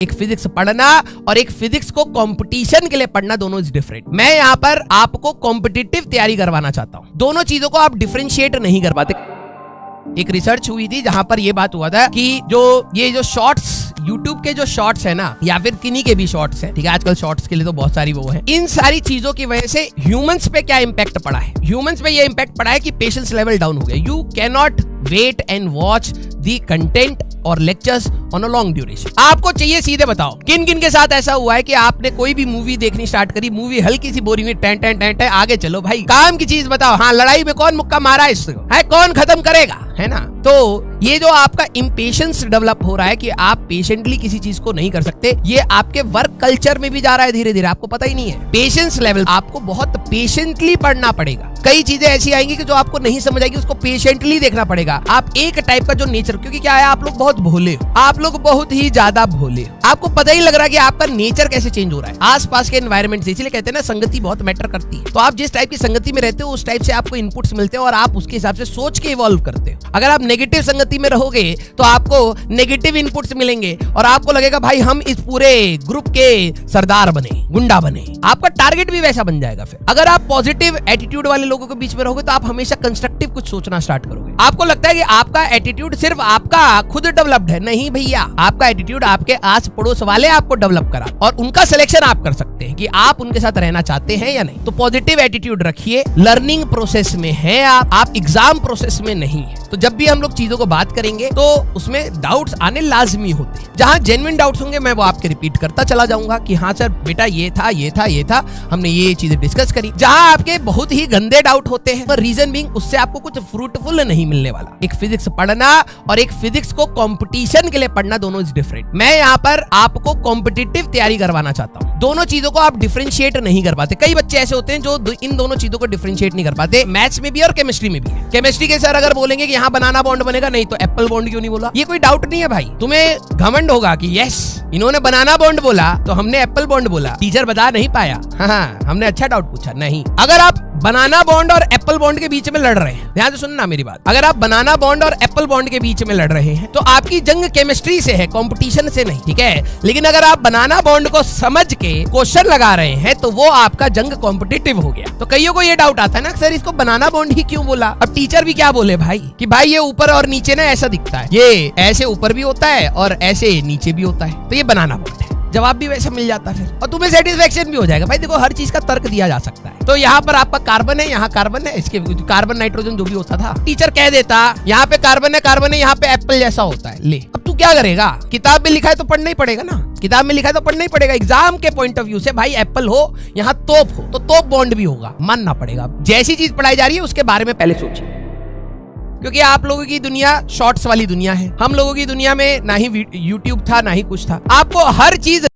एक फिजिक्स पढ़ना और एक फिजिक्स को कंपटीशन के लिए पढ़ना दोनों इज डिफरेंट। मैं यहाँ पर आपको कॉम्पिटिटिव तैयारी करवाना चाहता हूँ। दोनों चीजों को आप डिफरेंशिएट नहीं कर पाते। एक रिसर्च हुई थी जहां पर यह बात हुआ था कि ये जो शॉर्ट्स YouTube के जो शॉर्ट्स है ना, या फिर किन्हीं के भी शॉर्ट्स हैं, ठीक है, आजकल शॉर्ट्स के लिए तो बहुत सारी वो है, इन सारी चीजों की वजह से ह्यूमंस पे क्या इंपैक्ट पड़ा है। ह्यूमंस पे ये इंपैक्ट पड़ा है कि पेशेंस लेवल डाउन हो गया। You can not wait and watch the content और lectures on a long duration. आपको चाहिए सीधे बताओ किन किन के साथ ऐसा हुआ है कि आपने कोई भी मूवी देखनी स्टार्ट करी, मूवी हल्की सी बोरिंग हुई, टैं टैं टैं टैं, आगे चलो भाई, काम की चीज बताओ। हाँ, लड़ाई में कौन मुक्का मारा इसको है, कौन खत्म करेगा, है ना। तो ये जो आपका इम्पेशंस डेवलप हो रहा है कि आप पेशेंटली किसी चीज को नहीं कर सकते, ये आपके वर्क कल्चर में भी जा रहा है धीरे धीरे, आपको पता ही नहीं है। पेशेंस लेवल आपको बहुत पेशेंटली पढ़ना पड़ेगा। कई चीजें ऐसी आएंगी कि जो आपको नहीं समझ आएगी, उसको पेशेंटली देखना पड़ेगा। आप एक टाइप का जो नेचर, क्योंकि क्या है, आप लोग बहुत भोले हो, आप लोग बहुत ही ज्यादा भोले हो, आपको पता ही लग रहा है कि आपका नेचर कैसे चेंज हो रहा है आसपास के एनवायरनमेंट से। इसलिए कहते हैं ना, संगति बहुत मैटर करती है। तो आप जिस टाइप की संगति में रहते हो, उस टाइप से आपको इनपुट्स मिलते हैं और आप उसके हिसाब से सोच के इवॉल्व करते हो। अगर आप नेगेटिव संगति में रहोगे तो आपको नेगेटिव इनपुट्स मिलेंगे और आपको लगेगा भाई हम इस पूरे ग्रुप के सरदार बने, गुंडा बने, आपका टारगेट भी वैसा बन जाएगा। फिर अगर आप पॉजिटिव एटीट्यूड वाले लोगों के बीच में रहोगे तो आप हमेशा कंस्ट्रक्टिव कुछ सोचना स्टार्ट करोगे। आपको लगता है कि आपका एटीट्यूड सिर्फ आपका खुद डेवलप्ड है, नहीं भैया, आपका एटीट्यूड आपके आस पड़ोस वाले आपको डेवलप करा और उनका सिलेक्शन आप कर सकते हैं कि आप उनके साथ रहना चाहते हैं या नहीं। तो पॉजिटिव एटीट्यूड रखिए। लर्निंग प्रोसेस में है आप एग्जाम प्रोसेस में नहीं है। तो जब भी हम लोग चीजों को बात करेंगे तो उसमें डाउट्स आने लाजमी होते हैं। जहां जेन्युइन डाउट्स होंगे मैं वो आपके रिपीट करता चला जाऊंगा कि हाँ सर बेटा ये था, ये था, ये था, हमने ये चीजें डिस्कस करी। जहां आपके बहुत ही गंदे डाउट होते हैं, रीजन बीइंग उससे आपको कुछ फ्रूटफुल नहीं मिलने वाला। एक फिजिक्स पढ़ना और एक फिजिक्स को कंपटीशन के लिए पढ़ना दोनों इज डिफरेंट। मैं यहाँ पर आपको कॉम्पिटिटिव तैयारी करवाना चाहता हूँ। दोनों चीजों को आप डिफरेंशिएट नहीं कर पाते। कई बच्चे ऐसे होते हैं जो इन दोनों चीजों को डिफरेंशिएट नहीं कर पाते। मैथ्स में भी और केमिस्ट्री में भी है। केमिस्ट्री के सर अगर बोलेंगे कि यहाँ बनाना बॉन्ड बनेगा, नहीं तो एप्पल बॉन्ड क्यों नहीं बोला, ये कोई डाउट नहीं है भाई। तुम्हें घमंड होगा कि यस इन्होंने बनाना बॉन्ड बोला तो हमने एप्पल बॉन्ड बोला, टीचर बता नहीं पाया, हाँ हमने अच्छा डाउट पूछा। नहीं, अगर आप बनाना बॉन्ड और एप्पल बॉन्ड के बीच में लड़ रहे हैं, ध्यान से सुनना मेरी बात, अगर आप बनाना बॉन्ड और एप्पल बॉन्ड के बीच में लड़ रहे हैं तो आपकी जंग केमिस्ट्री से है, कंपटीशन से नहीं, ठीक है। लेकिन अगर आप बनाना बॉन्ड को समझ के क्वेश्चन लगा रहे हैं तो वो आपका जंग कॉम्पिटिटिव हो गया। तो कईयों को ये डाउट आता है ना, सर इसको बनाना बॉन्ड ही क्यों बोला। अब टीचर भी क्या बोले भाई कि भाई ये ऊपर और नीचे ना ऐसा दिखता है, ये ऐसे ऊपर भी होता है और ऐसे नीचे भी होता है, तो ये बनाना बॉन्ड है। जवाब भी वैसे मिल जाता है और तुम्हें सेटिस्फेक्शन भी हो जाएगा। भाई देखो, हर चीज का तर्क दिया जा सकता है। तो यहाँ पर आपका कार्बन है, यहाँ कार्बन है, इसके कार्बन नाइट्रोजन जो भी होता था, टीचर कह देता यहाँ पे कार्बन है, यहाँ पे एप्पल जैसा होता है। ले, अब तू क्या करेगा, किताब में लिखा है तो पढ़ना ही पड़ेगा ना, किताब में लिखा है तो पढ़ना ही पड़ेगा। एग्जाम के पॉइंट ऑफ व्यू से भाई एप्पल हो, यहाँ तोप हो, तो तोप बॉन्ड भी होगा, मानना पड़ेगा। जैसी चीज पढ़ाई जा रही है उसके बारे में पहले सोचिए, क्योंकि आप लोगों की दुनिया शॉर्ट्स वाली दुनिया है। हम लोगों की दुनिया में ना ही यूट्यूब था ना ही कुछ था। आपको हर चीज